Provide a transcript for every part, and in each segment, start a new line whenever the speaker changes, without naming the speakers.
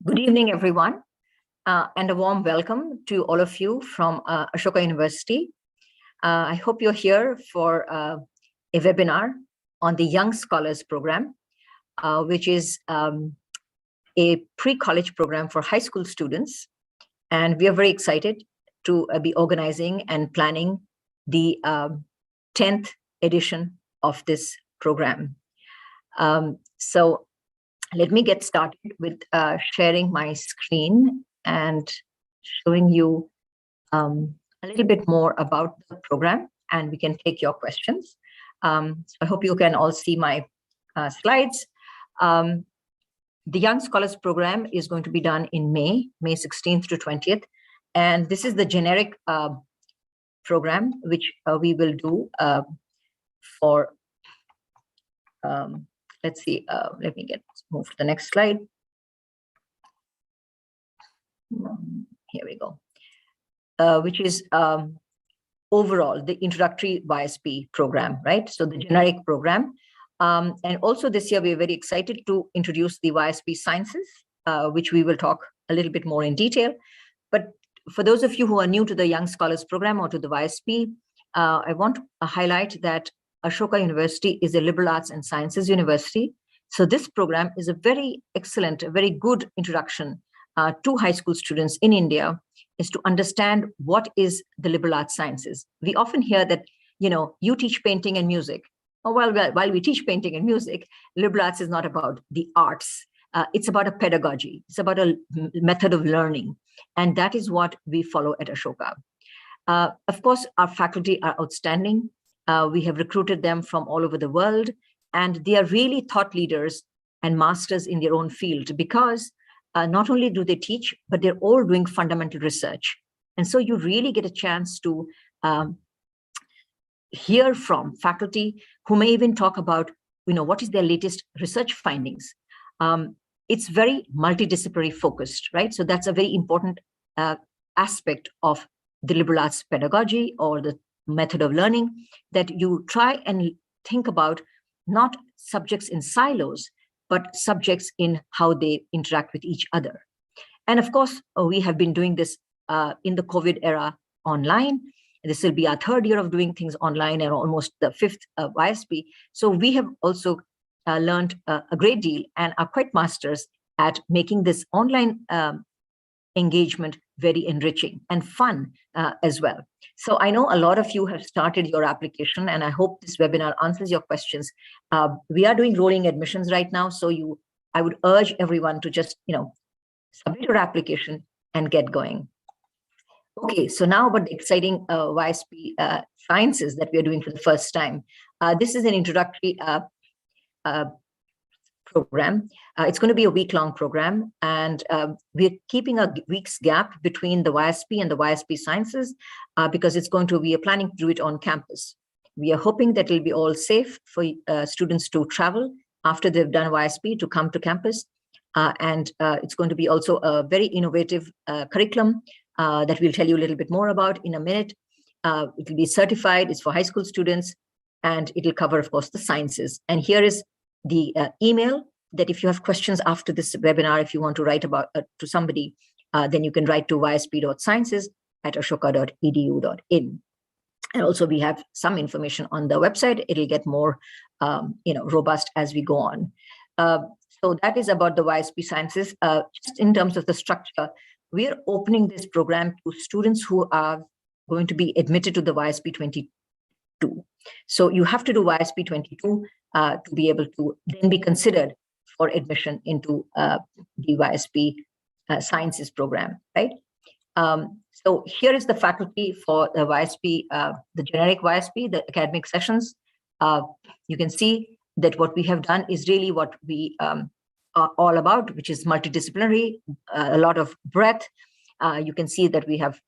Good evening, everyone, and a warm welcome to all of you from Ashoka University. I hope you're here for a webinar on the Young Scholars Program, which is a pre-college program for high school students. And we are very excited to be organizing and planning the 10th edition of this program. So let me get started with sharing my screen and showing you a little bit more about the program, and we can take your questions. So I hope you can all see my slides. The Young Scholars Program is going to be done in May 16th to 20th. And this is the generic program, which we will do for, let's see, let me move to the next slide. Here we go, which is overall the introductory YSP program, right? So the generic program. And also this year, we're very excited to introduce the YSP Sciences, which we will talk a little bit more in detail. But for those of you who are new to the Young Scholars Program or to the YSP, I want to highlight that Ashoka University is a liberal arts and sciences university. So this program is a very excellent, a very good introduction to high school students in India, is to understand what is the liberal arts sciences. We often hear that, you teach painting and music. Oh, well, while we teach painting and music, liberal arts is not about the arts. It's about a pedagogy. It's about a method of learning. And that is what we follow at Ashoka. Of course, our faculty are outstanding. We have recruited them from all over the world, and they are really thought leaders and masters in their own field, because not only do they teach, but they're all doing fundamental research. And so you really get a chance to hear from faculty who may even talk about, what is their latest research findings. It's very multidisciplinary focused, right? So that's a very important aspect of the liberal arts pedagogy or the method of learning, that you try and think about not subjects in silos, but subjects in how they interact with each other. And of course, we have been doing this in the COVID era online. This will be our third year of doing things online and almost the fifth YSP. So we have also learned a great deal and are quite masters at making this online engagement very enriching and fun as well. So I know a lot of you have started your application, and I hope this webinar answers your questions. We are doing rolling admissions right now, so I would urge everyone to just submit your application and get going. Okay, so now about the exciting YSP Sciences that we are doing for the first time. This is an introductory program. It's going to be a week-long program, and we're keeping a week's gap between the YSP and the YSP Sciences because we are planning to do it on campus. We are hoping that it'll be all safe for students to travel after they've done YSP to come to campus. And it's going to be also a very innovative curriculum that we'll tell you a little bit more about in a minute. It will be certified, it's for high school students, and it'll cover, of course, the sciences. And here is the email that if you have questions after this webinar, if you want to write about to somebody, then you can write to ysp.sciences@ashoka.edu.in. And also we have some information on the website. It'll get more robust as we go on. So that is about the YSP Sciences. Just in terms of the structure, we're opening this program to students who are going to be admitted to the YSP 22. So you have to do YSP 22 to be able to then be considered for admission into the YSP Sciences program, right? So here is the faculty for the YSP, the generic YSP, the academic sessions. You can see that what we have done is really what we are all about, which is multidisciplinary, a lot of breadth. You can see that we have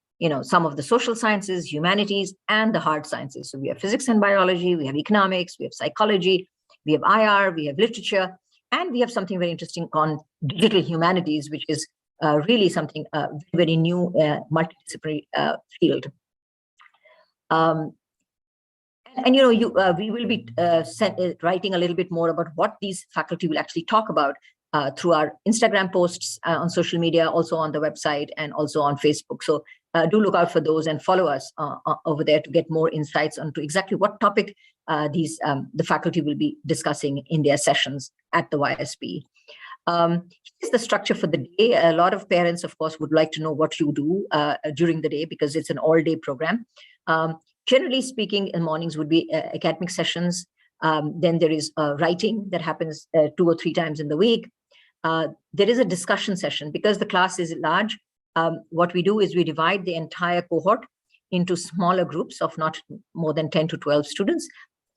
some of the social sciences, humanities, and the hard sciences. So we have physics and biology, we have economics, we have psychology, we have IR, we have literature, and we have something very interesting on digital humanities, which is really something very new, multidisciplinary field. We will be writing a little bit more about what these faculty will actually talk about through our Instagram posts on social media, also on the website, and also on Facebook. So do look out for those and follow us over there to get more insights onto exactly what topic the faculty will be discussing in their sessions at the YSP. Here's the structure for the day. A lot of parents, of course, would like to know what you do during the day because it's an all-day program. Generally speaking, in mornings would be academic sessions. Then there is writing that happens 2 or 3 times in the week. There is a discussion session because the class is large. What we do is we divide the entire cohort into smaller groups of not more than 10 to 12 students,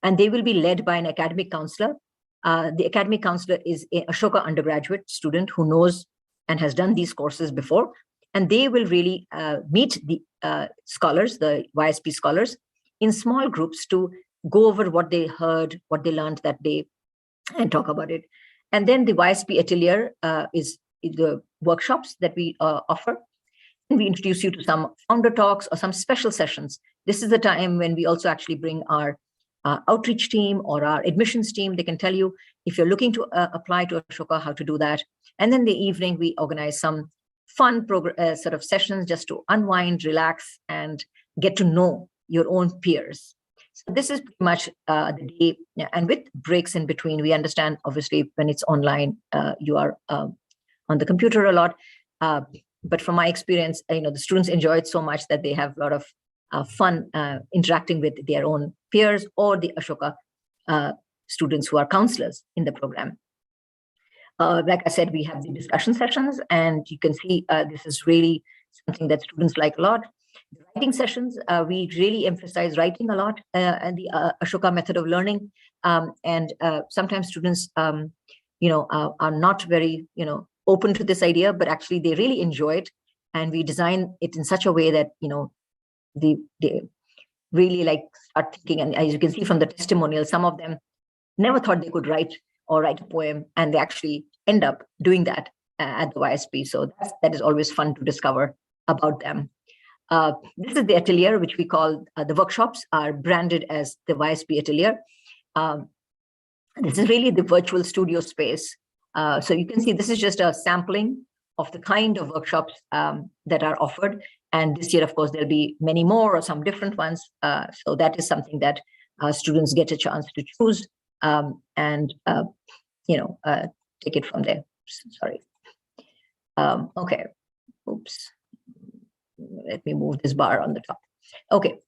and they will be led by an academic counselor. The academic counselor is a Ashoka undergraduate student who knows and has done these courses before, and they will really meet the scholars, the YSP scholars, in small groups to go over what they heard, what they learned that day, and talk about it. And then the YSP Atelier is the workshops that we offer. And we introduce you to some founder talks or some special sessions. This is the time when we also actually bring our outreach team or our admissions team. They can tell you if you're looking to apply to Ashoka, how to do that. And then the evening, we organize some fun sort of sessions just to unwind, relax, and get to know your own peers. So this is pretty much the day, and with breaks in between. We understand, obviously, when it's online, you are on the computer a lot. But from my experience, the students enjoy it so much that they have a lot of fun interacting with their own peers or the Ashoka students who are counselors in the program. Like I said, we have the discussion sessions, and you can see this is really something that students like a lot. The writing sessions, we really emphasize writing a lot and the Ashoka method of learning. And sometimes students, are not very, open to this idea, but actually they really enjoy it. And we design it in such a way that, they really start thinking. And as you can see from the testimonials, some of them never thought they could write a poem, and they actually end up doing that at the YSP. So that is always fun to discover about them. This is the atelier, which we call the workshops are branded as the YSP Atelier. This is really the virtual studio space. So you can see this is just a sampling of the kind of workshops that are offered. And this year, of course, there'll be many more or some different ones. So that is something that students get a chance to choose and take it from there. Sorry. Okay. Oops. Let me move this bar on the top. Okay.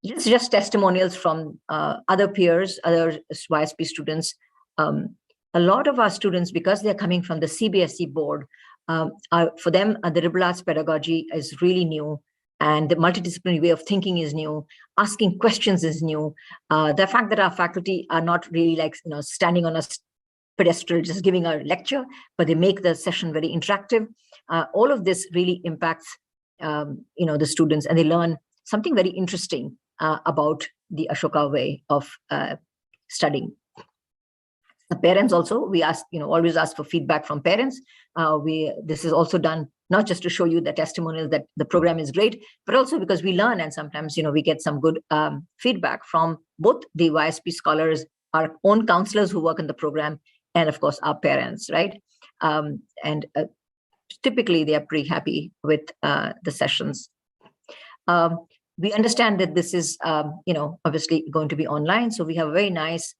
This is just testimonials from other peers, other YSP students. A lot of our students, because they're coming from the CBSE board, for them, the liberal arts pedagogy is really new, and the multidisciplinary way of thinking is new. Asking questions is new. The fact that our faculty are not really standing on a pedestal just giving a lecture, but they make the session very interactive. All of this really impacts the students, and they learn something very interesting about the Ashoka way of studying. The parents also, we ask, always ask for feedback from parents. This is also done not just to show you the testimonials that the program is great, but also because we learn, and sometimes we get some good feedback from both the YSP scholars, our own counselors who work in the program, and of course our parents, right? And typically they are pretty happy with the sessions. We understand that this is obviously going to be online, so we have a very nice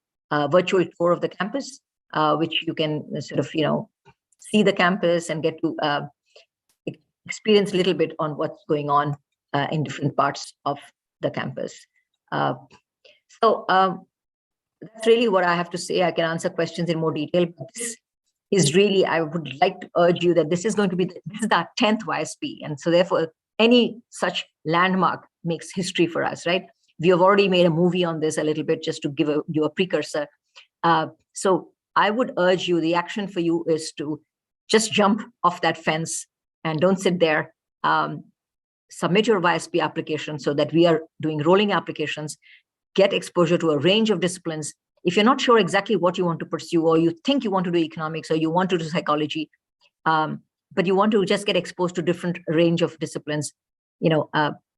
virtual tour of the campus, which you can sort of see the campus and get to experience a little bit on what's going on in different parts of the campus. So that's really what I have to say. I can answer questions in more detail, but this is really, I would like to urge you that this is going to be, this is our 10th YSP. And so therefore, any such landmark makes history for us, right? We have already made a movie on this a little bit just to give you a precursor. So I would urge you, the action for you is to just jump off that fence and don't sit there. Submit your YSP application so that we are doing rolling applications, get exposure to a range of disciplines. If you're not sure exactly what you want to pursue, or you think you want to do economics, or you want to do psychology, but you want to just get exposed to different range of disciplines,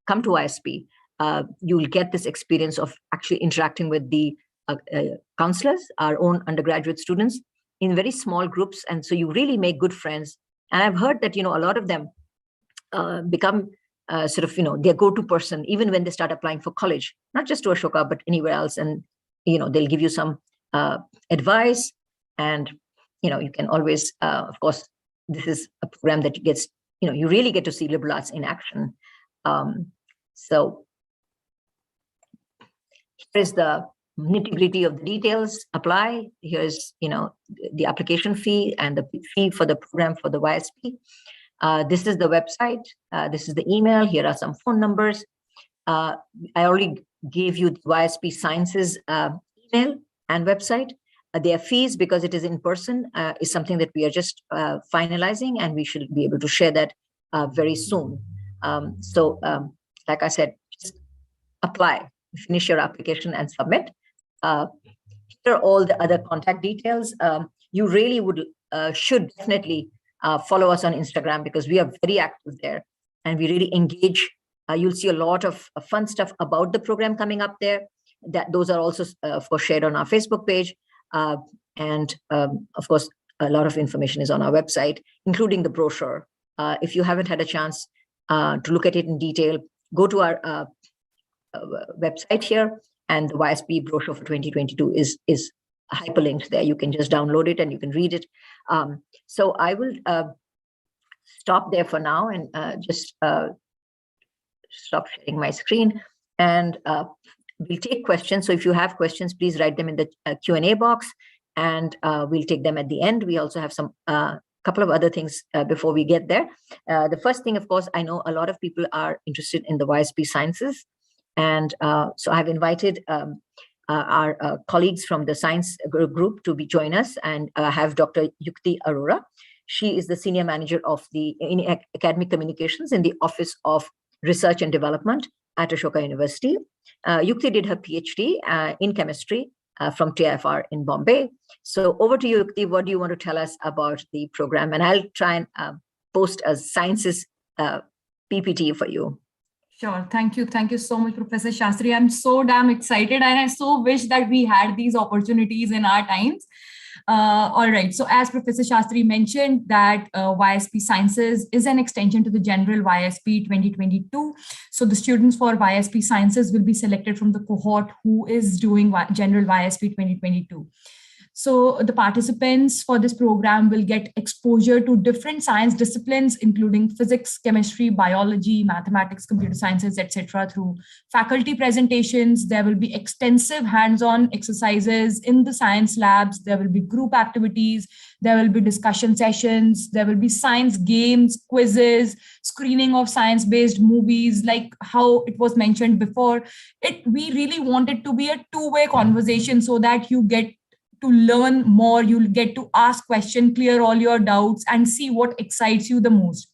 come to YSP. You will get this experience of actually interacting with the counselors, our own undergraduate students, in very small groups. And so you really make good friends. And I've heard that, a lot of them become sort of, their go-to person, even when they start applying for college, not just to Ashoka, but anywhere else. And, they'll give you some advice. And, you can always, of course, this is a program that gets, you really get to see liberal arts in action. So here's the nitty-gritty of the details. Apply. Here's, the application fee and the fee for the program for the YSP. This is the website. This is the email. Here are some phone numbers. I already gave you the YSP Sciences email and website. Their fees, because it is in person, is something that we are just finalizing, and we should be able to share that very soon. So, like I said, just apply, finish your application and submit. Here are all the other contact details. You really should definitely follow us on Instagram, because we are very active there and we really engage. You'll see a lot of fun stuff about the program coming up there. Those are also, of course, shared on our Facebook page. And of course, a lot of information is on our website, including the brochure. If you haven't had a chance to look at it in detail, go to our website here, and the YSP brochure for 2022 is hyperlinked there. You can just download it and you can read it. So I will stop there for now and just stop sharing my screen, and we'll take questions. So if you have questions, please write them in the Q&A box, and we'll take them at the end. We also have some couple of other things before we get there. The first thing, of course, I know a lot of people are interested in the YSP Sciences. And so I've invited our colleagues from the science group to join us, and have Dr. Yukti Arora. She is the senior manager of in academic communications in the Office of Research and Development at Ashoka University. Yukti did her PhD in chemistry from TIFR in Bombay. So over to you, Yukti. What do you want to tell us about the program? And I'll try and post a sciences PPT for you.
Sure. Thank you. Thank you so much, Professor Shastri. I'm so damn excited, and I so wish that we had these opportunities in our times. All right. So as Professor Shastri mentioned, that YSP Sciences is an extension to the general YSP 2022. So the students for YSP Sciences will be selected from the cohort who is doing general YSP 2022. So the participants for this program will get exposure to different science disciplines, including physics, chemistry, biology, mathematics, computer sciences, etc. through faculty presentations. There will be extensive hands-on exercises in the science labs. There will be group activities. There will be discussion sessions. There will be science games, quizzes, screening of science-based movies, like how it was mentioned before. We really want it to be a two-way conversation, so that you get to learn more, you'll get to ask questions, clear all your doubts, and see what excites you the most.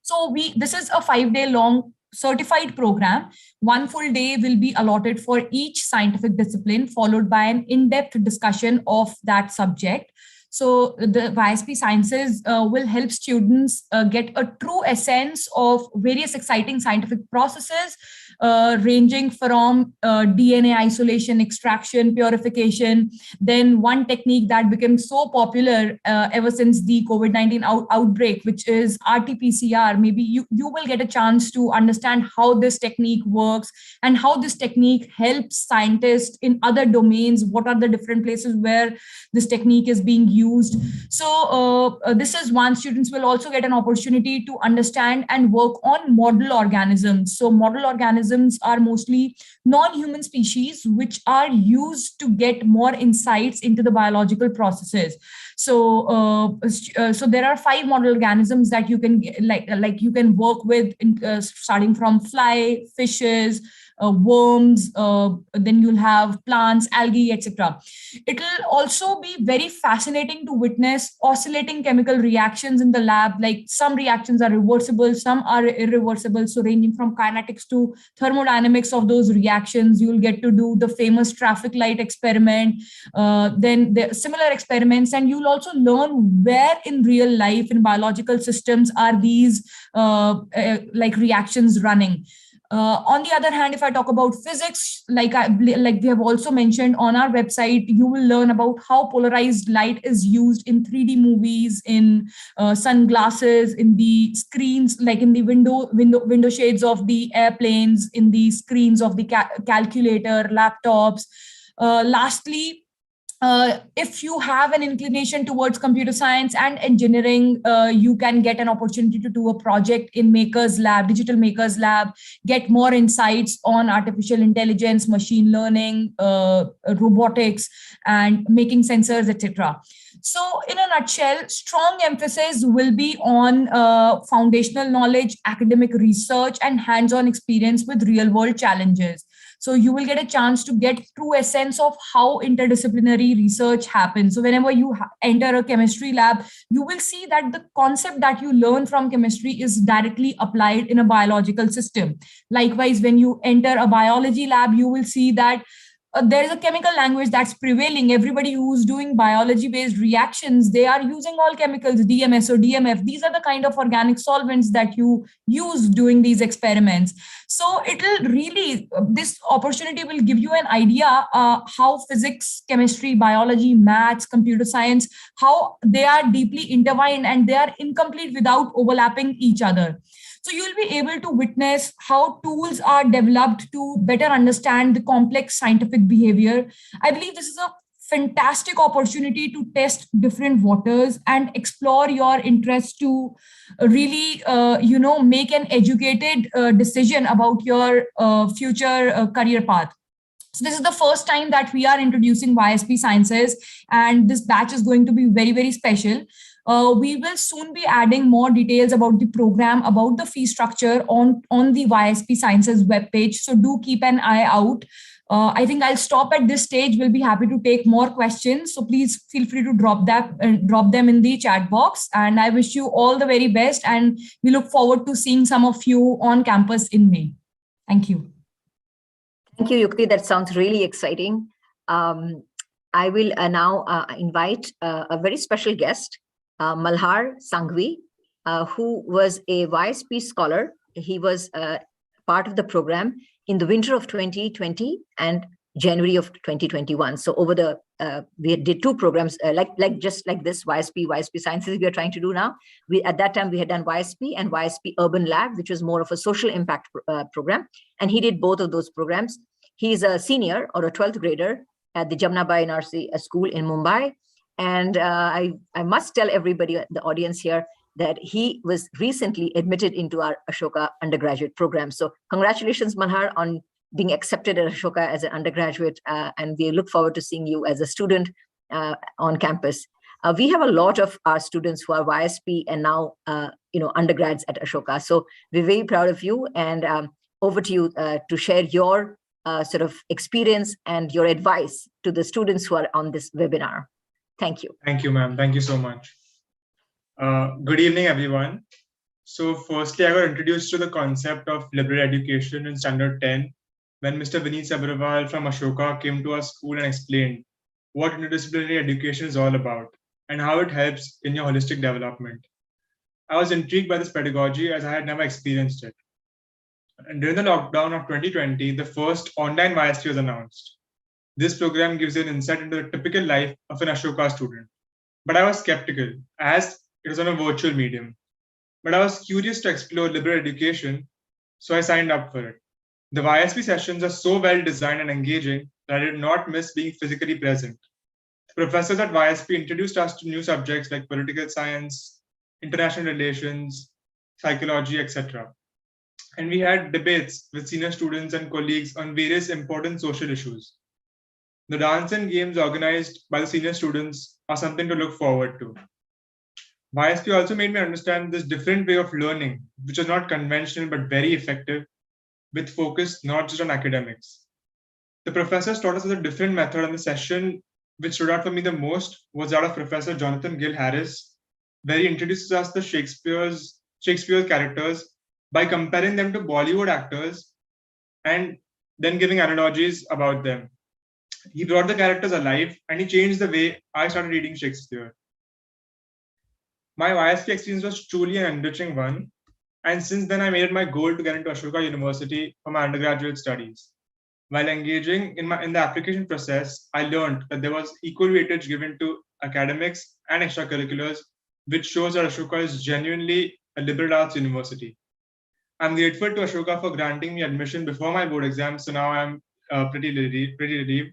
So this is a 5-day long certified program. 1 full day will be allotted for each scientific discipline, followed by an in-depth discussion of that subject. So the YSP Sciences will help students get a true essence of various exciting scientific processes, ranging from DNA isolation, extraction, purification. Then one technique that became so popular ever since the COVID-19 outbreak, which is RT-PCR. Maybe you will get a chance to understand how this technique works and how this technique helps scientists in other domains. What are the different places where this technique is being used? So this is one. Students will also get an opportunity to understand and work on model organisms. So model organisms are mostly non-human species, which are used to get more insights into the biological processes. So so there are 5 model organisms that you can like you can work with, starting from fly, fishes, worms, then you'll have plants, algae, etc. It will also be very fascinating to witness oscillating chemical reactions in the lab. Like some reactions are reversible, some are irreversible. So ranging from kinetics to thermodynamics of those reactions, you'll get to do the famous traffic light experiment, then the similar experiments, and you'll also learn where in real life in biological systems are these like reactions running. On the other hand, if I talk about physics, like we have also mentioned on our website, you will learn about how polarized light is used in 3D movies, in sunglasses, in the screens, like in the window shades of the airplanes, in the screens of the calculator, laptops. Lastly, if you have an inclination towards computer science and engineering, you can get an opportunity to do a project in Makers Lab, Digital Makers Lab, get more insights on artificial intelligence, machine learning, robotics, and making sensors, etc. So, in a nutshell, strong emphasis will be on foundational knowledge, academic research, and hands-on experience with real-world challenges. So you will get a chance to get true essence of how interdisciplinary research happens. So whenever you enter a chemistry lab, you will see that the concept that you learn from chemistry is directly applied in a biological system. Likewise, when you enter a biology lab, you will see that there is a chemical language that's prevailing. Everybody who's doing biology based reactions, they are using all chemicals, DMS or DMF. These are the kind of organic solvents that you use doing these experiments. So it will really, this opportunity will give you an idea how physics, chemistry, biology, maths, computer science, how they are deeply intertwined and they are incomplete without overlapping each other. So you'll be able to witness how tools are developed to better understand the complex scientific behavior. I believe this is a fantastic opportunity to test different waters and explore your interest to really, make an educated decision about your future career path. So this is the first time that we are introducing YSP Sciences, and this batch is going to be very, very special. We will soon be adding more details about the program, about the fee structure on the YSP Sciences webpage. So do keep an eye out. I think I'll stop at this stage. We'll be happy to take more questions. So please feel free to drop them in the chat box. And I wish you all the very best. And we look forward to seeing some of you on campus in May. Thank you.
Thank you, Yukti. That sounds really exciting. I will now invite a very special guest, Malhar Sanghvi, who was a YSP scholar. He was part of the program in the winter of 2020 and January of 2021. So over the, we did two programs, just like this, YSP Sciences we are trying to do now. At that time, we had done YSP and YSP Urban Lab, which was more of a social impact program. And he did both of those programs. He's a senior or a 12th grader at the Jamnabai Narsi School in Mumbai. And I must tell everybody, the audience here, that he was recently admitted into our Ashoka undergraduate program. So congratulations, Malhar, on being accepted at Ashoka as an undergraduate. And we look forward to seeing you as a student on campus. We have a lot of our students who are YSP and now, undergrads at Ashoka. So we're very proud of you. And over to you to share your sort of experience and your advice to the students who are on this webinar. Thank you.
Thank you, ma'am. Thank you so much. Good evening, everyone. So firstly, I got introduced to the concept of liberal education in Standard 10 when Mr. Vineet Sabharwal from Ashoka came to our school and explained what interdisciplinary education is all about and how it helps in your holistic development. I was intrigued by this pedagogy as I had never experienced it. And during the lockdown of 2020, the first online YSP was announced. This program gives you an insight into the typical life of an Ashoka student. But I was skeptical as it was on a virtual medium. But I was curious to explore liberal education, so I signed up for it. The YSP sessions are so well designed and engaging that I did not miss being physically present. The professors at YSP introduced us to new subjects like political science, international relations, psychology, etc. And we had debates with senior students and colleagues on various important social issues. The dance and games organized by the senior students are something to look forward to. YSP also made me understand this different way of learning, which is not conventional but very effective, with focus not just on academics. The professors taught us a different method, and the session which stood out for me the most was that of Professor Jonathan Gill Harris, where he introduces us to Shakespeare's characters by comparing them to Bollywood actors and then giving analogies about them. He brought the characters alive and he changed the way I started reading Shakespeare. My YSP experience was truly an enriching one, And since then, I made it my goal to get into Ashoka University for my undergraduate studies. While engaging in the application process, I learned that there was equal weightage given to academics and extracurriculars, which shows that Ashoka is genuinely a liberal arts university. I'm grateful to Ashoka for granting me admission before my board exam, so now I'm pretty relieved.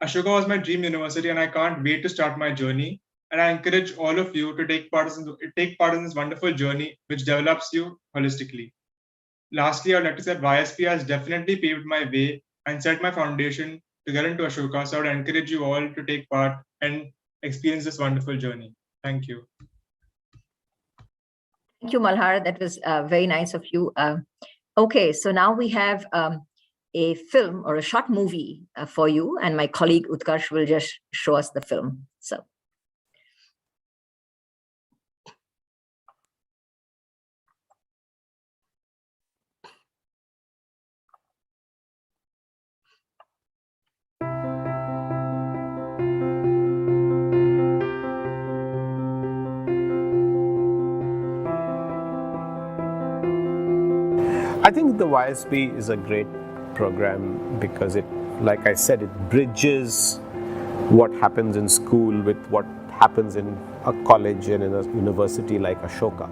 Ashoka was my dream university, and I can't wait to start my journey. And I encourage all of you to take part in this wonderful journey, which develops you holistically. Lastly, I'd like to say that YSP has definitely paved my way and set my foundation to get into Ashoka. So I would encourage you all to take part and experience this wonderful journey. Thank you.
Thank you, Malhar. That was very nice of you. Okay, so now we have a film or a short movie for you, and my colleague Utkarsh will just show us the film. So.
I think the YSP is a great program because it, like I said, it bridges what happens in school with what happens in a college and in a university like Ashoka.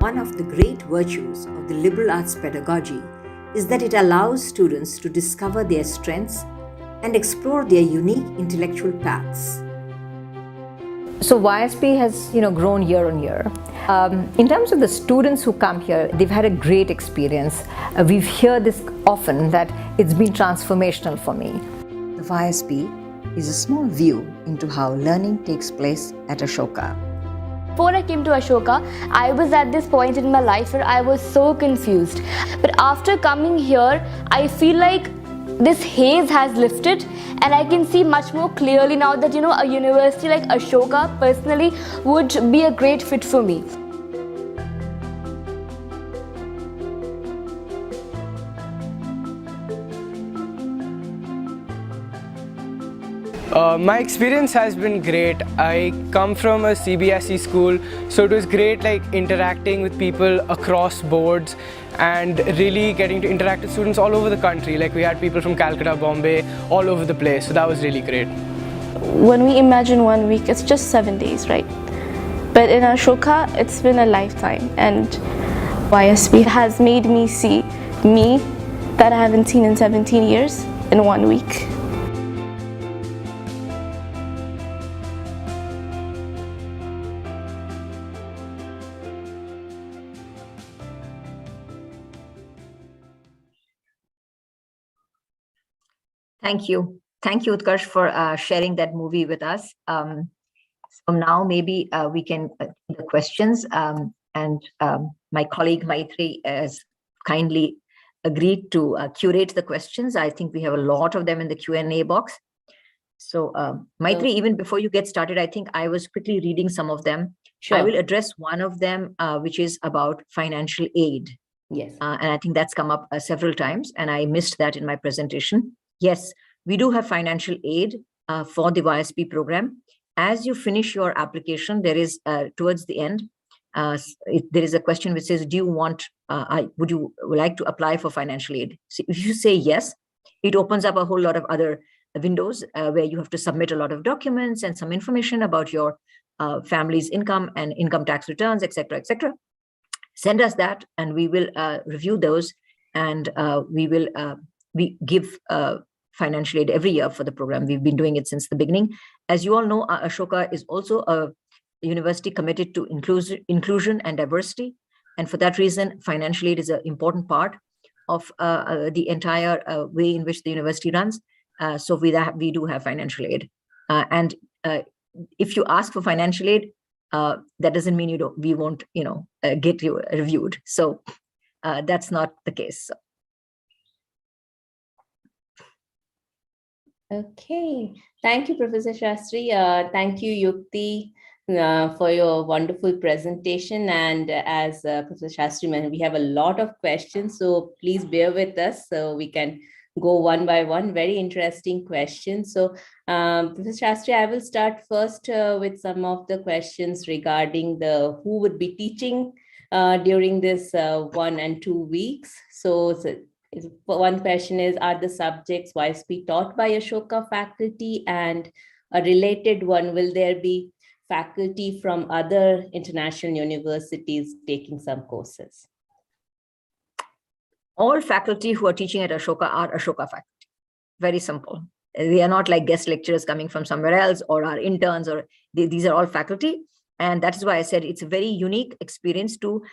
One of the great virtues of the liberal arts pedagogy is that it allows students to discover their strengths and explore their unique intellectual paths.
So YSP has, grown year on year. In terms of the students who come here, they've had a great experience. We've heard this often that it's been transformational for me.
The YSP is a small view into how learning takes place at Ashoka.
Before I came to Ashoka, I was at this point in my life where I was so confused. But after coming here, I feel like this haze has lifted and I can see much more clearly now that, a university like Ashoka personally would be a great fit for me.
My experience has been great. I come from a CBSE school, so it was great interacting with people across boards and really getting to interact with students all over the country. We had people from Calcutta, Bombay, all over the place, so that was really great.
When we imagine 1 week, it's just 7 days, right? But in Ashoka, it's been a lifetime, and YSP has made me see me that I haven't seen in 17 years in 1 week.
Thank you. Thank you, Utkarsh, for sharing that movie with us. So now maybe we can the questions, and my colleague Maitri has kindly agreed to curate the questions. I think we have a lot of them in the Q&A box. So Maitri, even before you get started, I think I was quickly reading some of them.
Sure.
I will address one of them, which is about financial aid.
Yes.
And I think that's come up several times, and I missed that in my presentation. Yes, we do have financial aid for the YSP program. As you finish your application, there is towards the end, there is a question which says, would you like to apply for financial aid? So if you say yes, it opens up a whole lot of other windows where you have to submit a lot of documents and some information about your family's income and income tax returns, etc., etc. Send us that, and we will review those, and we give financial aid every year for the program. We've been doing it since the beginning. As you all know, Ashoka is also a university committed to inclusion and diversity. And for that reason, financial aid is an important part of the entire way in which the university runs. So we do have financial aid. And if you ask for financial aid, that doesn't mean we won't get you reviewed. So that's not the case. So.
Okay, thank you, Professor Shastri. Thank you, Yukti, for your wonderful presentation. And as Professor Shastri mentioned, we have a lot of questions, so please bear with us so we can go one by one. Very interesting questions. So, Professor Shastri, I will start first with some of the questions regarding who would be teaching during this 1 and 2 weeks. So one question is, are the subjects YSP taught by Ashoka faculty? And a related one, will there be faculty from other international universities taking some courses?
All faculty who are teaching at Ashoka are Ashoka faculty. Very simple. They are not like guest lecturers coming from somewhere else or our interns, or these are all faculty. And that is why I said it's a very unique experience to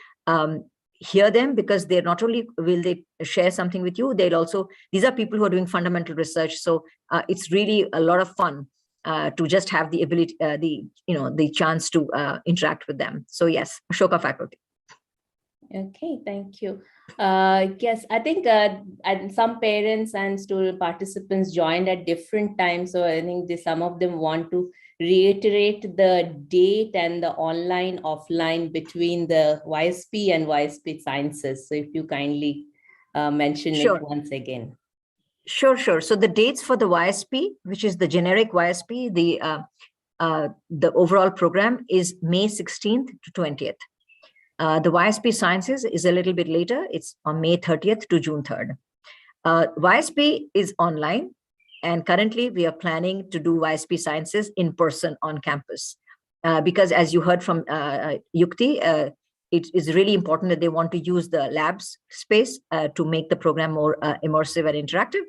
hear them, because they're not only will they share something with you, they'll also, these are people who are doing fundamental research. So it's really a lot of fun to just have the ability, the chance to interact with them. So yes, Ashoka faculty.
Okay, thank you. Yes, I think and some parents and student participants joined at different times. So I think some of them want to reiterate the date and the online, offline between the YSP and YSP Sciences. So if you kindly mention it once again.
Sure. So the dates for the YSP, which is the generic YSP, the overall program is May 16th to 20th. The YSP Sciences is a little bit later. It's on May 30th to June 3rd. YSP is online, and currently we are planning to do YSP Sciences in person on campus. Because as you heard from Yukti, it is really important that they want to use the labs space to make the program more immersive and interactive.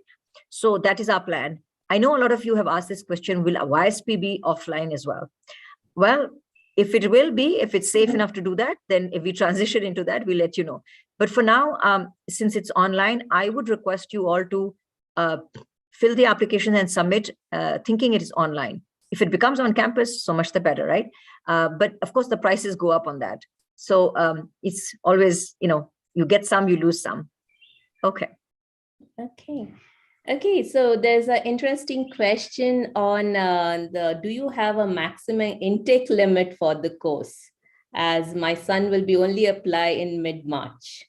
So that is our plan. I know a lot of you have asked this question, will YSP be offline as well? Well, if it will be, if it's safe enough to do that, then if we transition into that, we'll let you know. But for now, since it's online, I would request you all to fill the application and submit thinking it is online. If it becomes on campus, so much the better, right? But of course, the prices go up on that. So it's always, you get some, you lose some. Okay.
Okay, so there's an interesting question on do you have a maximum intake limit for the course? As my son will be only apply in mid-March.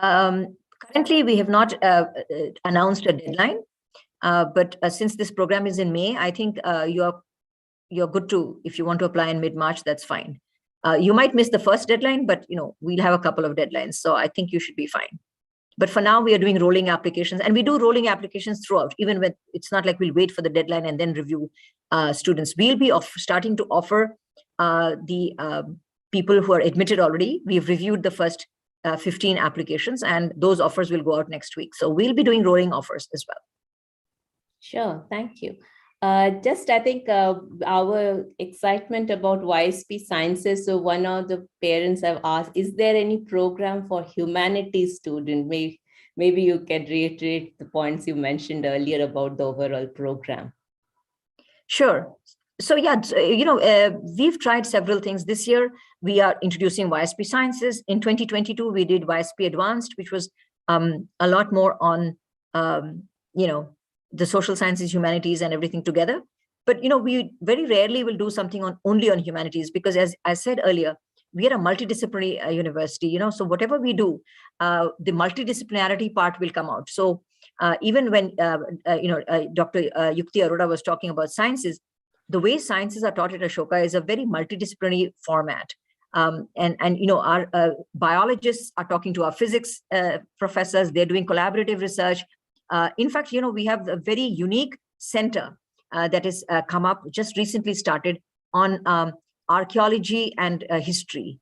Currently, we have not announced a deadline, but since this program is in May, I think you're good to, if you want to apply in mid-March, that's fine. You might miss the first deadline, but we'll have a couple of deadlines, so I think you should be fine. But for now, we are doing rolling applications, and we do rolling applications throughout, even when it's not like we'll wait for the deadline and then review students. We'll be starting to offer the people who are admitted already. We've reviewed the first 15 applications, and those offers will go out next week. So we'll be doing rolling offers as well.
Sure, thank you. Just, I think our excitement about YSP Sciences. So one of the parents have asked, is there any program for humanities students? Maybe you can reiterate the points you mentioned earlier about the overall program.
Sure. So yeah, we've tried several things. This year, we are introducing YSP Sciences. In 2022, we did YSP Advanced, which was a lot more on, the social sciences, humanities, and everything together. But we very rarely will do something only on humanities, because as I said earlier, we are a multidisciplinary university. So whatever we do, the multidisciplinarity part will come out. So even when Dr. Yukti Arora was talking about sciences, the way sciences are taught at Ashoka is a very multidisciplinary format. Our biologists are talking to our physics professors. They're doing collaborative research. In fact, we have a very unique center that has come up, just recently started, on archaeology and history,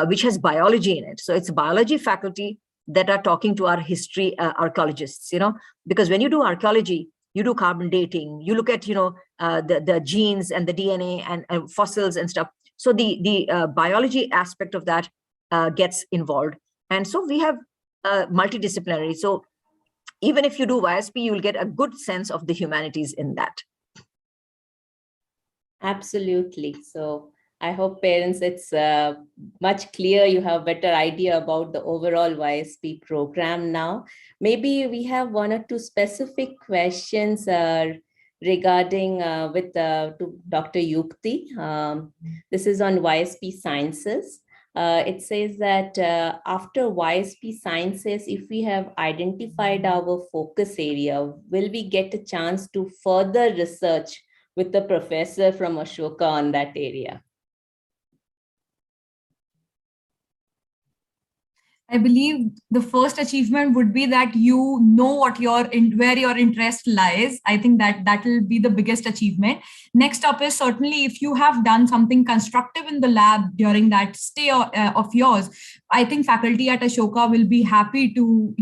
which has biology in it. So it's biology faculty that are talking to our history archaeologists, because when you do archaeology, you do carbon dating, you look at, the genes and the DNA and fossils and stuff. So the biology aspect of that gets involved. And so we have multidisciplinary. So even if you do YSP, you will get a good sense of the humanities in that.
Absolutely. So I hope parents, it's much clear. You have a better idea about the overall YSP program now. Maybe we have one or two specific questions regarding to Dr. Yukti. This is on YSP Sciences. It says that after YSP Sciences, if we have identified our focus area, will we get a chance to further research with the professor from Ashoka on that area?
I believe the first achievement would be that you know what where your interest lies. I think that will be the biggest achievement. Next up is certainly if you have done something constructive in the lab during that stay of yours. I think faculty at Ashoka will be happy to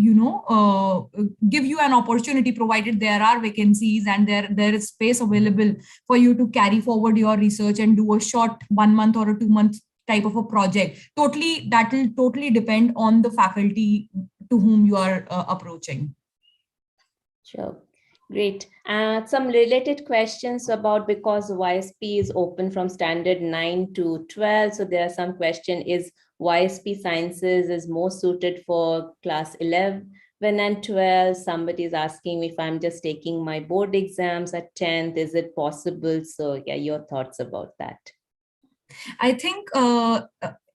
give you an opportunity, provided there are vacancies and there is space available for you to carry forward your research and do a short 1 month or a 2 month type of a project. That will totally depend on the faculty to whom you are approaching.
Sure. Great. Some related questions about, because YSP is open from standard 9 to 12. So there are some question, is YSP Sciences is more suited for class 11 and 12? Somebody is asking me if I'm just taking my board exams at 10th, is it possible? So yeah, your thoughts about that.
I think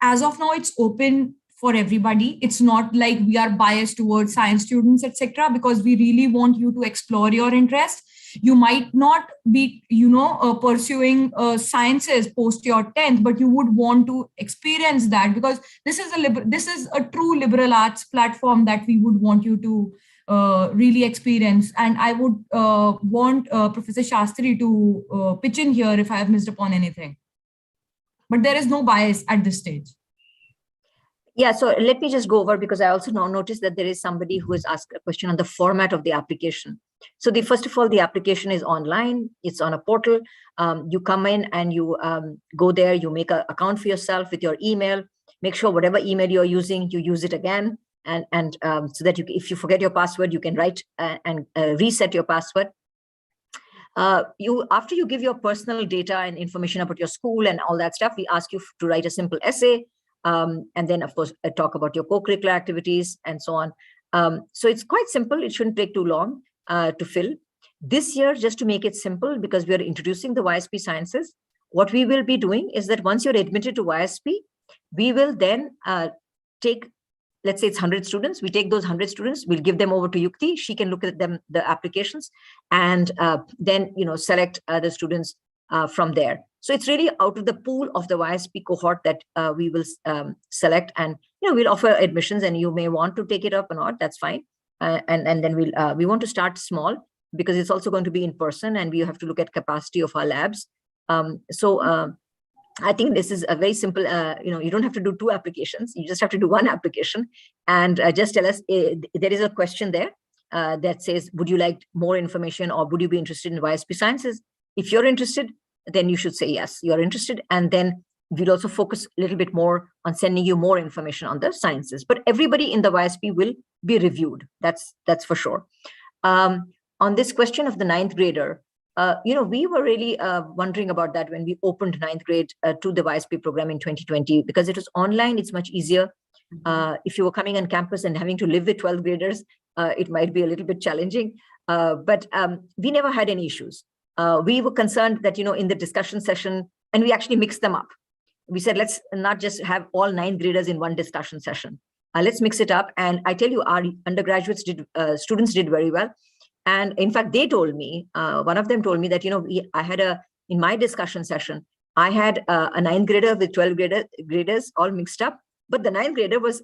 as of now, it's open for everybody. It's not like we are biased towards science students, etc., because we really want you to explore your interest. You might not be, pursuing sciences post your 10th, but you would want to experience that, because this is a true liberal arts platform that we would want you to really experience. And I would want Professor Shastri to pitch in here if I have missed upon anything. But there is no bias at this stage.
Yeah, so let me just go over, because I also now noticed that there is somebody who has asked a question on the format of the application. So first of all, the application is online. It's on a portal. You come in and you go there, you make an account for yourself with your email. Make sure whatever email you're using, you use it again. And so that if you forget your password, you can write and reset your password. After you give your personal data and information about your school and all that stuff, we ask you to write a simple essay, and then of course talk about your co-curricular activities and so on. So it's quite simple. It shouldn't take too long to fill. This year, just to make it simple, because we are introducing the YSP Sciences, what we will be doing is that once you're admitted to YSP, we will then take, let's say it's 100 students. We take those 100 students, we'll give them over to Yukti. She can look at them, the applications, and then, select the students from there. So it's really out of the pool of the YSP cohort that we will select, and, we'll offer admissions, and you may want to take it up or not, that's fine. And then we want to start small, because it's also going to be in person, and we have to look at capacity of our labs. I think this is a very simple, you don't have to do 2 applications. You just have to do 1 application, and just tell us, there is a question there that says, would you like more information, or would you be interested in YSP Sciences? If you're interested, then you should say yes, you're interested. And then we'll also focus a little bit more on sending you more information on the sciences. But everybody in the YSP will be reviewed. That's for sure. On this question of the 9th grader, we were really wondering about that when we opened 9th grade to the YSP program in 2020, because it was online. It's much easier. If you were coming on campus and having to live with 12th graders, it might be a little bit challenging. But we never had any issues. We were concerned that, in the discussion session, and we actually mixed them up. We said, let's not just have all 9th graders in one discussion session. Let's mix it up. And I tell you, our undergraduates students did very well. And in fact, they told me, one of them told me that, I had in my discussion session, I had a 9th grader with 12 graders all mixed up. But the 9th grader was,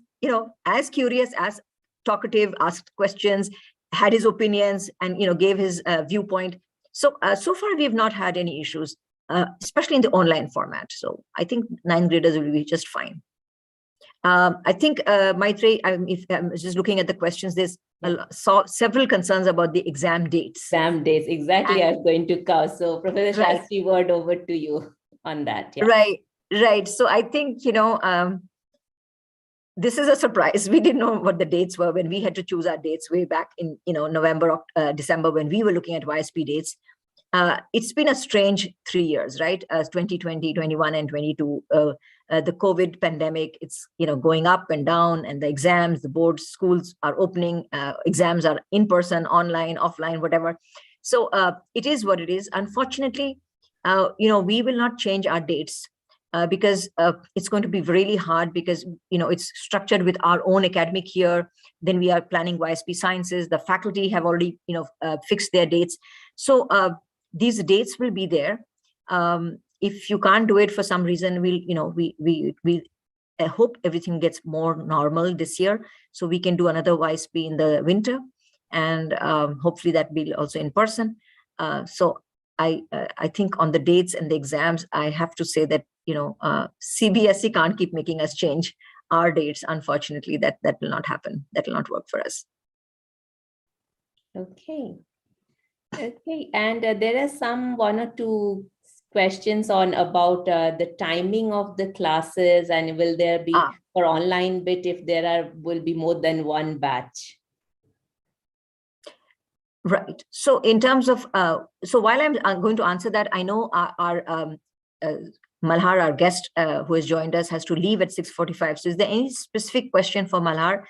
as curious, as talkative, asked questions, had his opinions, and, gave his viewpoint. So far, we have not had any issues, especially in the online format. So I think 9th graders will be just fine. I think, Maitreyi, if I'm just looking at the questions, there's saw several concerns about the exam dates.
Exam dates, exactly. I was going to cover. So Professor Shastri, word over to you on that. Yeah.
Right. So I think, this is a surprise. We didn't know what the dates were when we had to choose our dates way back in, November, December, when we were looking at YSP dates. It's been a strange 3 years, right? 2020, 21, and 22. The COVID pandemic, it's, going up and down, and the exams, the boards, schools are opening, exams are in person, online, offline, whatever. So it is what it is. Unfortunately, we will not change our dates because it's going to be really hard, because, it's structured with our own academic year. Then we are planning YSP Sciences. The faculty have already, fixed their dates. So these dates will be there. If you can't do it for some reason, we'll I hope everything gets more normal this year, so we can do another YSP in the winter, and hopefully that will also in person. So I think on the dates and the exams, I have to say that, you know, CBSE can't keep making us change our dates. Unfortunately, that will not happen. That will not work for us.
Okay. Okay, and there are some 1 or 2 questions on about the timing of the classes, and will there be for online bit if there will be more than one batch?
Right. So in terms of, so while I'm going to answer that, I know our Malhar, our guest who has joined us, has to leave at 6:45. So is there any specific question for Malhar?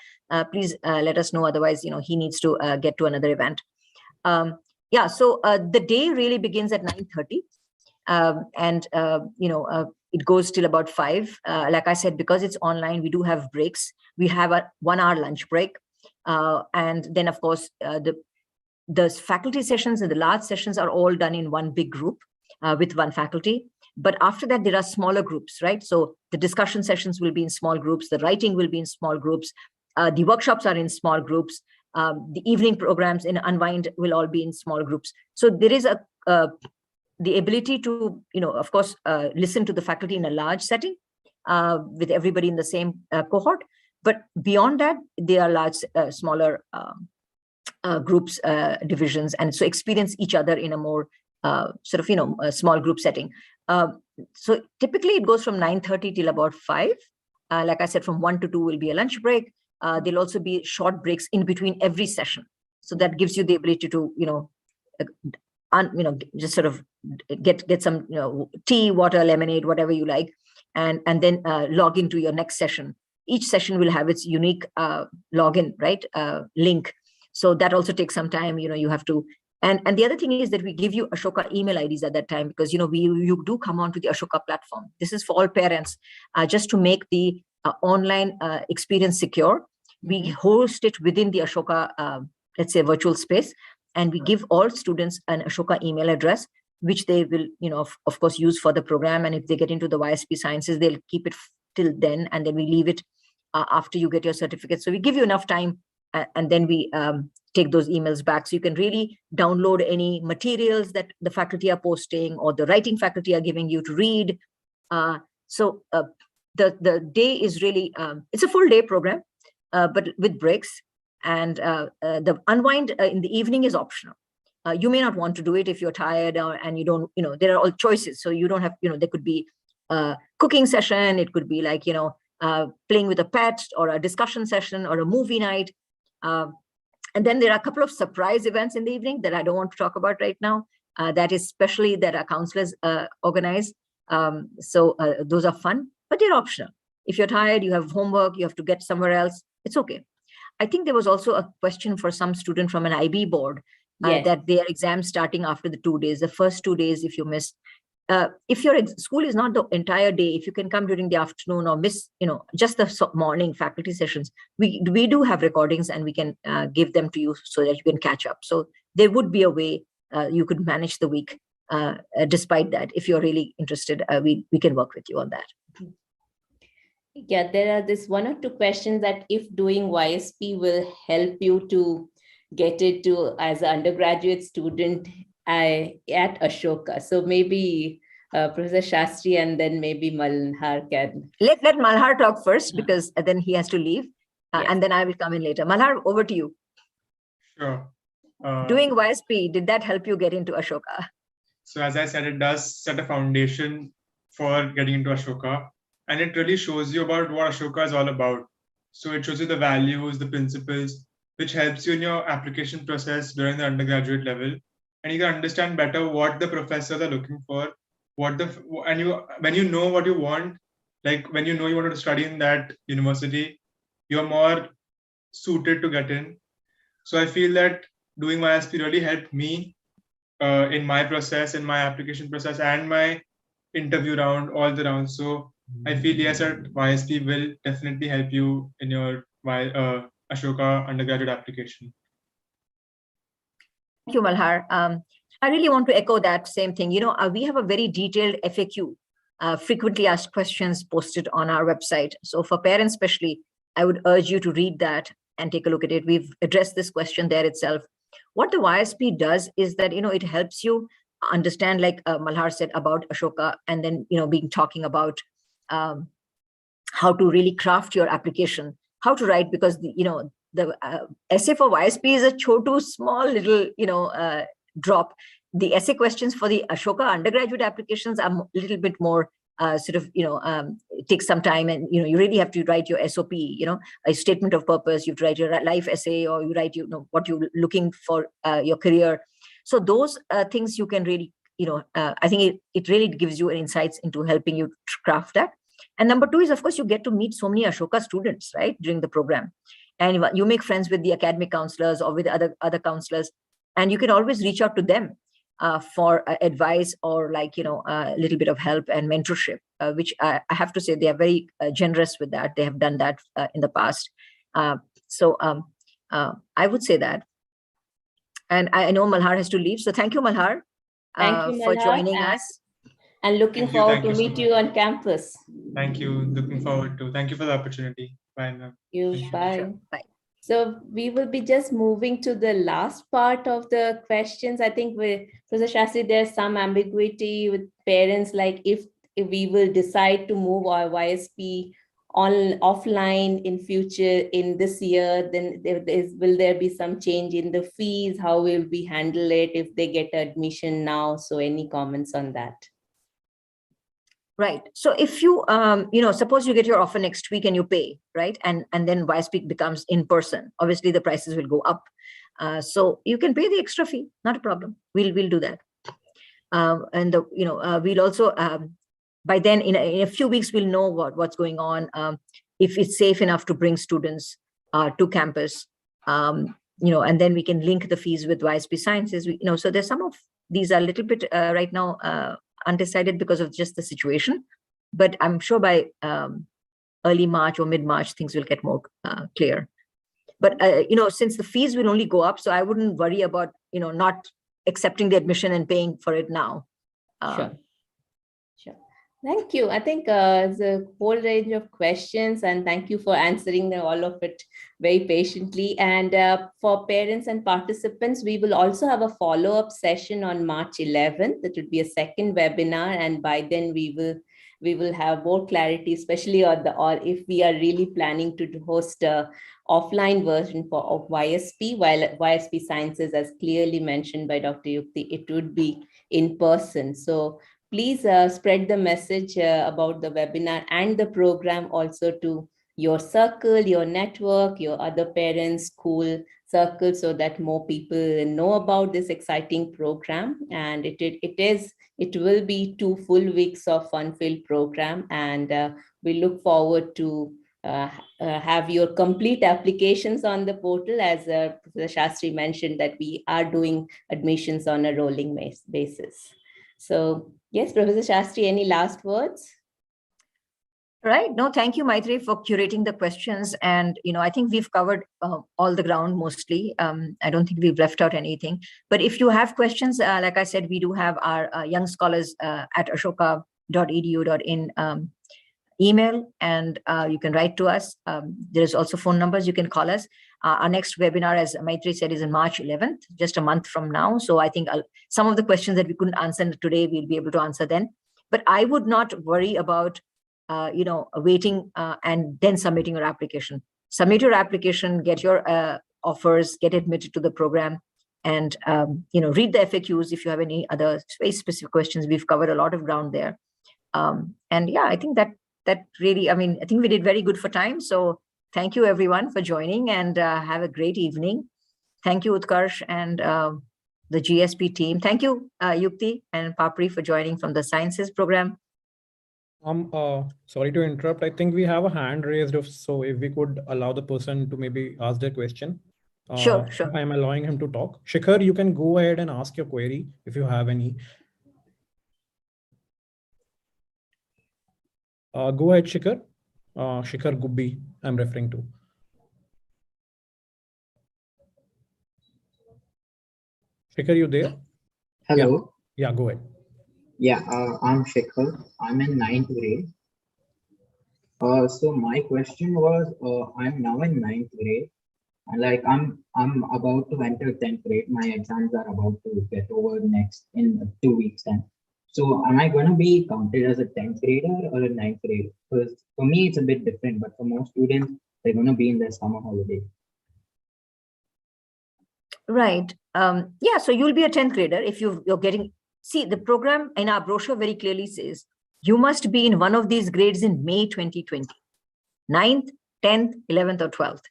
Please let us know. Otherwise, you know, he needs to get to another event. Yeah, so the day really begins at 9:30. And, you know, it goes till about 5. Like I said, because it's online, we do have breaks. We have a 1-hour lunch break. And then, of course, the faculty sessions and the large sessions are all done in one big group with one faculty. But after that, there are smaller groups, right? So the discussion sessions will be in small groups. The writing will be in small groups. The workshops are in small groups. The evening programs in Unwind will all be in small groups. So there is the ability to, you know, of course, listen to the faculty in a large setting with everybody in the same cohort. But beyond that, there are large, smaller groups, divisions, and so experience each other in a more sort of, you know, a small group setting. So typically it goes from 9:30 till about 5. Like I said, from 1 to 2 will be a lunch break. There'll also be short breaks in between every session. So that gives you the ability to, you know, just sort of get some, you know, tea, water, lemonade, whatever you like, and then log into your next session. Each session will have its unique login, right, link. So that also takes some time. You know, you have to, and the other thing is that we give you Ashoka email IDs at that time, because, you know, you do come onto the Ashoka platform. This is for all parents, just to make the online experience secure. We host it within the Ashoka, let's say, virtual space, and we give all students an Ashoka email address, which they will, you know, of course, use for the program. And if they get into the YSP Sciences, they'll keep it till then, and then we leave it after you get your certificate. So we give you enough time, and then we take those emails back. So you can really download any materials that the faculty are posting or the writing faculty are giving you to read. So the day is really, it's a full day program, but with breaks. And the Unwind in the evening is optional. You may not want to do it if you're tired and you don't, you know, there are all choices. So you don't have, you know, there could be a cooking session. It could be like, you know, playing with a pet, or a discussion session, or a movie night. And then there are a couple of surprise events in the evening that I don't want to talk about right now. That is especially that our counselors organize. So those are fun, but they're optional. If you're tired, you have homework, you have to get somewhere else, it's okay. I think there was also a question for some student from an IB board that their exams starting after the 2 days. The first 2 days, if you miss, if your school is not the entire day, if you can come during the afternoon or miss, you know, just the morning faculty sessions, we do have recordings, and we can give them to you so that you can catch up. So there would be a way you could manage the week despite that. If you're really interested, we can work with you on that.
Yeah, there are this 1 or 2 questions that if doing YSP will help you to get it to as an undergraduate student at Ashoka. So maybe Professor Shastri and then maybe Malhar can.
Let Malhar talk first, because then he has to leave, and then I will come in later. Malhar, over to you.
Sure.
Doing YSP, did that help you get into Ashoka?
So as I said, it does set a foundation for getting into Ashoka, and it really shows you about what Ashoka is all about. So it shows you the values, the principles, which helps you in your application process during the undergraduate level. And you can understand better what the professors are looking for, when you know what you want, like when you know you wanted to study in that university, you're more suited to get in. So I feel that doing YSP really helped me in my process, in my application process, and my interview round, all the rounds. So I feel, yes, that YSP will definitely help you in your Ashoka undergraduate application.
Thank you, Malhar. I really want to echo that same thing. You know, we have a very detailed FAQ frequently asked questions posted on our website. So for parents especially, I would urge you to read that and take a look at it. We've addressed this question there itself. What the YSP does is that, it helps you understand, like Malhar said about Ashoka, and then, talking about how to really craft your application, how to write, because the essay for YSP is a chotu small little, drop. The essay questions for the Ashoka undergraduate applications are a little bit more it takes some time, and you really have to write your SOP, a statement of purpose. You have to write your life essay, or you write what you're looking for your career. So those things you can really, I think it really gives you insights into helping you craft that. And number two is, of course, you get to meet so many Ashoka students, right, during the program, and you make friends with the academic counselors or with other counselors, and you can always reach out to them for advice, or a little bit of help and mentorship, which I have to say they are very generous with that. They have done that in the past. So I would say that. And I know Malhar has to leave. So thank you, Malhar,
Thank you,
for
Malhar,
joining us.
And looking
Thank you,
forward
thank
to
you so
meet you on campus.
Thank you. Looking forward to. Thank you for the opportunity. Bye now.
Bye.
Sure. Bye.
So we will be just moving to the last part of the questions. I think with Professor Shastri, there's some ambiguity with parents, like if we will decide to move our YSP offline in future in this year, then will there be some change in the fees? How will we handle it if they get admission now? So any comments on that?
Right. So if you, suppose you get your offer next week and you pay, right? And then YSP becomes in person. Obviously, the prices will go up. So you can pay the extra fee, not a problem. We'll do that. We'll also, by then in a few weeks, we'll know what's going on. If it's safe enough to bring students to campus, and then we can link the fees with YSP Sciences. So there's some of these are a little bit right now undecided because of just the situation, but I'm sure by early March or mid-March things will get more clear. But since the fees will only go up, so I wouldn't worry about not accepting the admission and paying for it now.
Sure. Thank you. I think it's a whole range of questions, and thank you for answering all of it very patiently. And for parents and participants, we will also have a follow-up session on March 11th. That will be a second webinar, and by then we will have more clarity, especially on if we are really planning to host a offline version of YSP, while YSP Sciences, as clearly mentioned by Dr. Yukti, it would be in person. So please spread the message about the webinar and the program also to your circle, your network, your other parents, school circle, so that more people know about this exciting program. And it will be 2 full weeks of fun-filled program, and we look forward to have your complete applications on the portal. As Professor Shastri mentioned, that we are doing admissions on a rolling basis. So yes, Professor Shastri, any last words?
Right. No, thank you, Maitri, for curating the questions. And, I think we've covered all the ground mostly. I don't think we've left out anything. But if you have questions, like I said, we do have our young scholars at ashoka.edu.in email, and you can write to us. There's also phone numbers. You can call us. Our next webinar, as Maitri said, is on March 11th, just a month from now. So I think some of the questions that we couldn't answer today, we'll be able to answer then. But I would not worry about waiting and then submitting your application. Submit your application, get your offers, get admitted to the program, and read the FAQs if you have any other very specific questions. We've covered a lot of ground there. And yeah, I think that really, I think we did very good for time. So thank you everyone for joining, and have a great evening. Thank you, Utkarsh, and the GSP team. Thank you, Yukti and Papri, for joining from the Sciences program.
Sorry to interrupt. I think we have a hand raised, so if we could allow the person to maybe ask their question.
Sure.
I am allowing him to talk. Shikhar, you can go ahead and ask your query if you have any. Go ahead, Shikhar. Shikhar Gubbi, I'm referring to. Shikhar, you there?
Hello.
Yeah, go ahead.
Yeah, I'm Shekhar. I'm in ninth grade. So my question was, I'm now in ninth grade, and like I'm about to enter 10th grade. My exams are about to get over next in 2 weeks time. So am I going to be counted as a 10th grader or a ninth grader? Because for me it's a bit different, but for most students they're going to be in their summer holiday.
Right. Yeah, so you'll be a 10th grader if you're getting, see, the program in our brochure very clearly says you must be in one of these grades in May 2020, 9th, 10th, 11th, or 12th.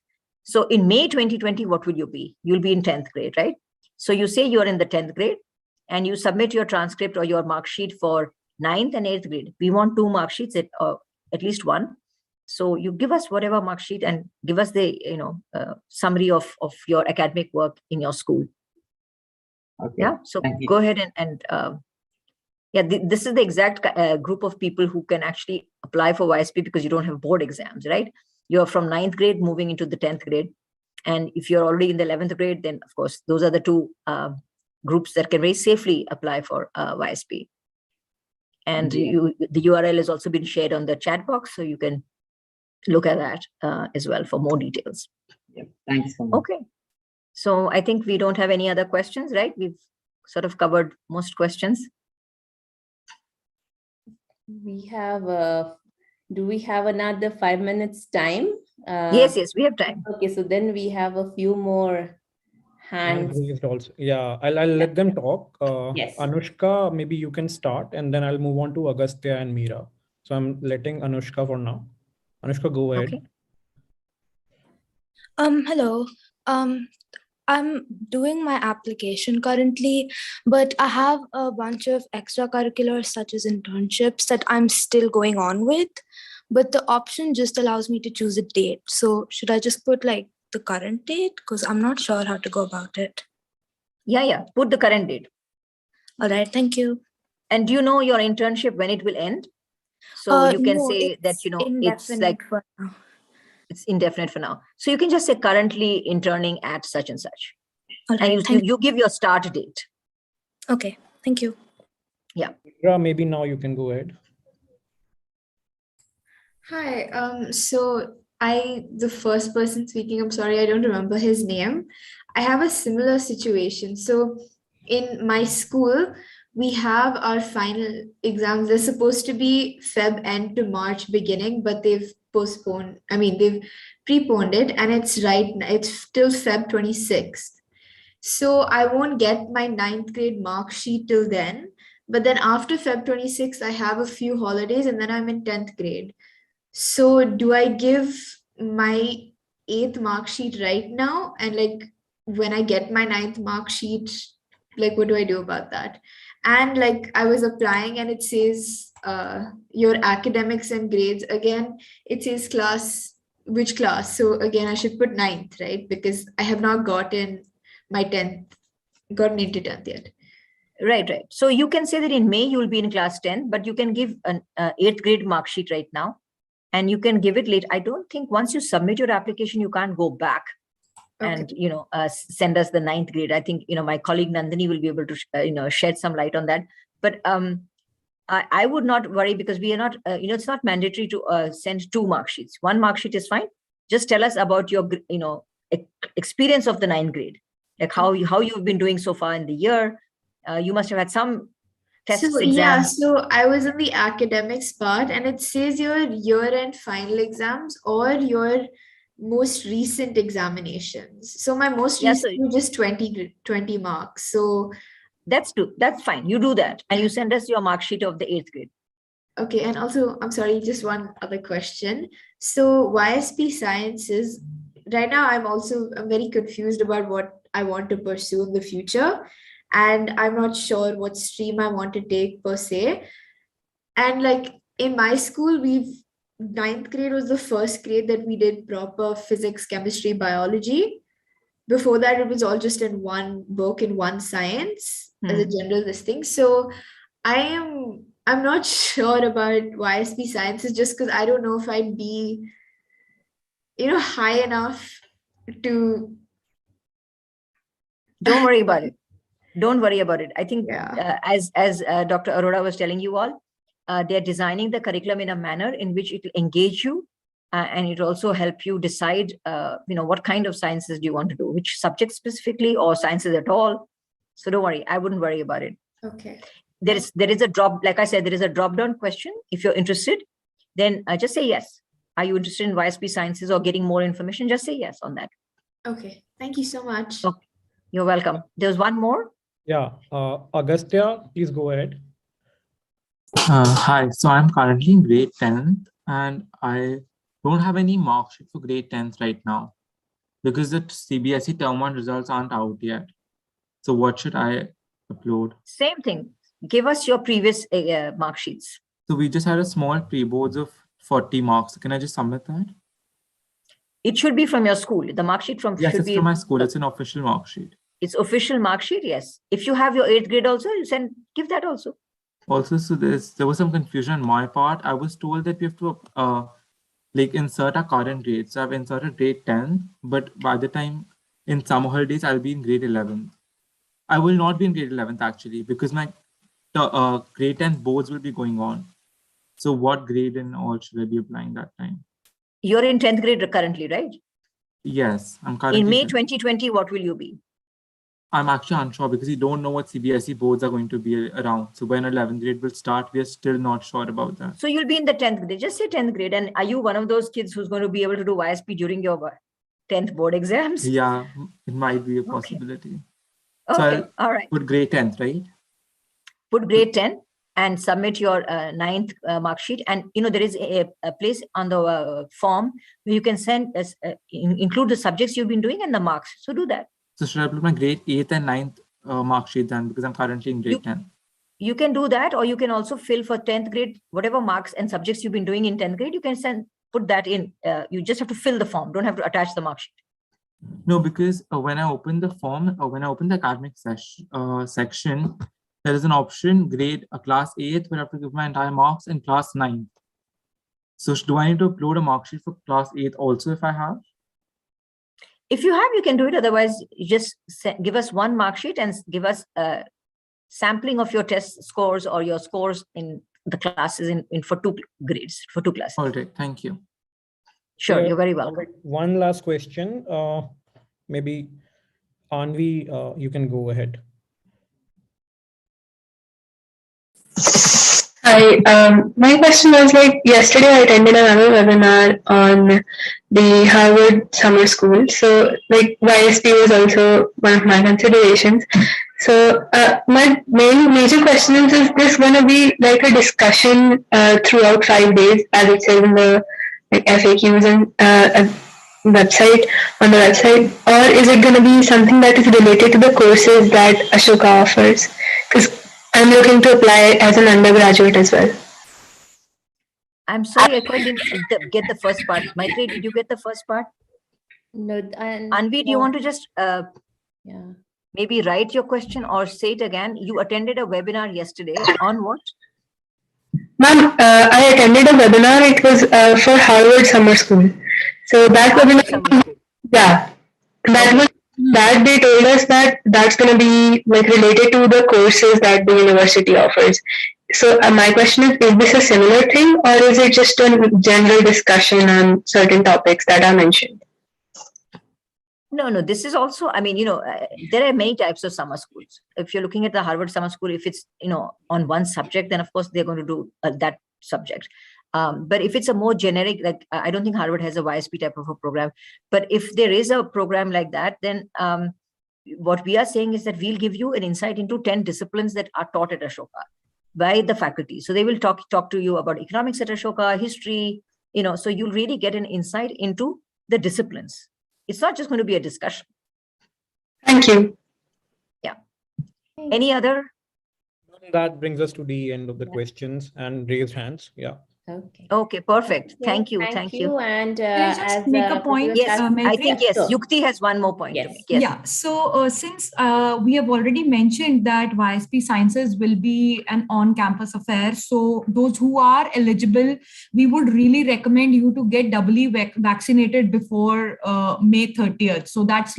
So in May 2020, what will you be? You'll be in 10th grade, right? So you say you're in the 10th grade and you submit your transcript or your mark sheet for 9th and 8th grade. We want 2 mark sheets, at least one. So you give us whatever mark sheet and give us the summary of your academic work in your school.
Okay.
Yeah. So
Thank you.
go ahead and yeah, this is the exact group of people who can actually apply for YSP because you don't have board exams, right? You're from 9th grade moving into the 10th grade. And if you're already in the 11th grade, then of course, those are the two groups that can very safely apply for YSP. And the URL has also been shared on the chat box, so you can look at that as well for more details.
Yeah, thanks so much.
Okay. So I think we don't have any other questions, right? We've sort of covered most questions.
We have, do we have another 5 minutes time?
Yes, we have time.
Okay, so then we have a few more hands.
Raised also. Yeah, I'll let them talk.
Yes.
Anushka, maybe you can start and then I'll move on to Agastya and Meera. So I'm letting Anushka for now. Anushka, go ahead.
Okay.
Hello. I'm doing my application currently, but I have a bunch of extracurriculars such as internships that I'm still going on with, but the option just allows me to choose a date. So should I just put like the current date? Because I'm not sure how to go about it.
Yeah. Put the current date.
All right, thank you.
And do you know your internship when it will end? So you can
no,
say that, it's
indefinite
like,
for now.
it's indefinite for now. So you can just say currently interning at such and such.
All right,
And you give your start date.
Okay, thank you.
Yeah.
Meera, maybe now you can go ahead.
Hi, so the first person speaking, I'm sorry, I don't remember his name. I have a similar situation. So in my school, we have our final exams. They're supposed to be Feb end to March beginning, but they've they've preponed it, and it's till Feb 26th. So I won't get my 9th grade mark sheet till then. But then after Feb 26th, I have a few holidays and then I'm in 10th grade. So do I give my 8th mark sheet right now? And like when I get my 9th mark sheet, like what do I do about that? And like I was applying and it says your academics and grades. Again, it says which class? So again, I should put 9th, right? Because I have not gotten my 10th, gotten into 10th yet.
Right. So you can say that in May you will be in class 10, but you can give an 8th grade mark sheet right now. And you can give it late. I don't think once you submit your application, you can't go back and, send us the 9th grade. I think, my colleague Nandini will be able to, shed some light on that. But I would not worry because we are not, it's not mandatory to send 2 mark sheets. 1 mark sheet is fine. Just tell us about your, experience of the 9th grade, like how you've been doing so far in the year. You must have had some tests, exams.
Yeah, so I was in the academics part and it says your year-end final exams or your most recent examinations. So my most recent was just 20 marks. So
that's fine. You do that and you send us your mark sheet of the 8th grade.
Okay, and also, I'm sorry, just one other question. So YSP Sciences, right now I'm very confused about what I want to pursue in the future. And I'm not sure what stream I want to take per se. And like in my school, 9th grade was the first grade that we did proper physics, chemistry, biology. Before that, it was all just in one book, in one science as a general listing. So I'm not sure about YSP Sciences just because I don't know if I'd be, high enough to.
Don't worry about it. Don't worry about it. I think
Yeah.
as Dr. Arora was telling you all, they're designing the curriculum in a manner in which it will engage you, and it also help you decide, what kind of sciences do you want to do, which subject specifically, or sciences at all. So don't worry. I wouldn't worry about it.
Okay.
There is a drop, like I said, there is a drop down question. If you're interested, then just say yes. Are you interested in YSP Sciences or getting more information? Just say yes on that.
Okay. Thank you so much.
Okay. You're welcome. There's one more.
Yeah, Agastya, please go ahead.
Hi, so I'm currently in grade 10th and I don't have any mark sheet for grade 10th right now because the CBSE term 1 results aren't out yet. So what should I upload?
Same thing. Give us your previous mark sheets.
So we just had a small pre-boards of 40 marks. Can I just submit that?
It should be from your school. The mark sheet
Yes,
should
it's
be
from my school. It's an official mark sheet.
It's official mark sheet, yes. If you have your 8th grade also, you give that also.
Also, so there was some confusion on my part. I was told that we have to insert our current grade. So I've inserted grade 10, but by the time in summer holidays, I'll be in grade 11. I will not be in grade 11th actually, because my grade 10 boards will be going on. So what grade and all should I be applying that time?
You're in 10th grade currently, right?
Yes, I'm currently.
In May 2020, what will you be?
I'm actually unsure because we don't know what CBSE boards are going to be around. So when 11th grade will start, we are still not sure about that.
So you'll be in the 10th grade. Just say 10th grade. And are you one of those kids who's going to be able to do YSP during your 10th board exams?
Yeah, it might be a possibility.
Okay,
So
all right.
Put grade 10th, right?
Put grade 10 and submit your 9th mark sheet. And there is a place on the form where you can include the subjects you've been doing and the marks. So do that.
So should I put my grade 8th and 9th mark sheet then, because I'm currently in grade 10?
You can do that, or you can also fill for 10th grade, whatever marks and subjects you've been doing in 10th grade, you can put that in. You just have to fill the form. Don't have to attach the mark sheet.
No, because when I open the form, when I open the academic section, there is an option grade class 8th where I have to give my entire marks in class 9th. So do I need to upload a mark sheet for class 8th also if I have?
If you have, you can do it. Otherwise, you just give us one mark sheet and give us a sampling of your test scores or your scores in the classes in for 2 grades, for 2 classes.
All right, thank you.
Sure, you're very welcome.
One last question. Maybe Anvi, you can go ahead.
Hi, my question was yesterday I attended another webinar on the Harvard Summer School. So YSP was also one of my considerations. So my major question is this going to be a discussion throughout 5 days as it says in the FAQs and website, or is it going to be something that is related to the courses that Ashoka offers? Because I'm looking to apply as an undergraduate as well.
I'm sorry, I couldn't get the first part. Maitri, did you get the first part?
No.
Anvi, do you want to just maybe write your question or say it again? You attended a webinar yesterday on what?
Ma'am, I attended a webinar. It was for Harvard Summer School. So that webinar, yeah, that they told us that that's going to be related to the courses that the university offers. So my question is this a similar thing, or is it just a general discussion on certain topics that are mentioned?
No, this is also, there are many types of summer schools. If you're looking at the Harvard Summer School, if it's, on one subject, then of course they're going to do that subject. But if it's a more generic, I don't think Harvard has a YSP type of a program, but if there is a program like that, then what we are saying is that we'll give you an insight into 10 disciplines that are taught at Ashoka by the faculty. So they will talk to you about economics at Ashoka, history, so you'll really get an insight into the disciplines. It's not just going to be a discussion.
Thank you.
Yeah. Any other?
That brings us to the end of the questions and raised hands. Yeah.
Okay.
Okay, perfect.
Okay,
Thank you. Thank you.
And
Can I just make a point?
Yes, I think yes.
Sure.
Yukti has one more point to
Yes.
make. Yes.
Yeah. So since we have already mentioned that YSP Sciences will be an on-campus affair, so those who are eligible, we would really recommend you to get doubly vaccinated before May 30th. So that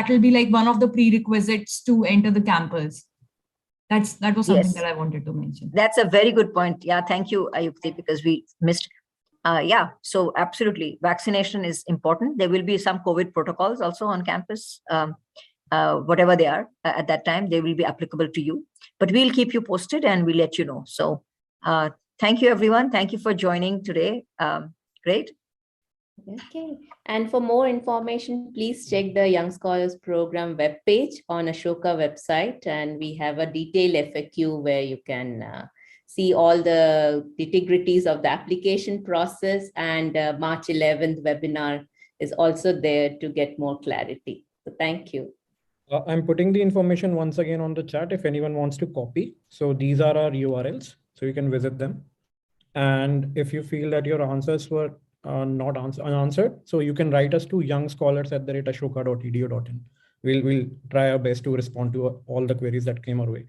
will be like one of the prerequisites to enter the campus. That was something
Yes.
that I wanted to mention.
That's a very good point. Yeah, thank you, Ayukti, because we missed. Yeah, so absolutely, vaccination is important. There will be some COVID protocols also on campus, whatever they are at that time, they will be applicable to you. But we'll keep you posted and we'll let you know. So thank you, everyone. Thank you for joining today. Great.
Okay. And for more information, please check the Young Scholars Program webpage on Ashoka website. And we have a detailed FAQ where you can see all the nitty-gritties of the application process, and March 11th webinar is also there to get more clarity. So thank you.
I'm putting the information once again on the chat if anyone wants to copy. So these are our URLs, so you can visit them. And if you feel that your answers were not unanswered, so you can write us to youngscholars@ashoka.edu.in. We'll try our best to respond to all the queries that came our way.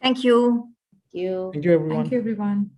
Thank you.
Thank you.
Thank you, everyone.
Thank you, everyone.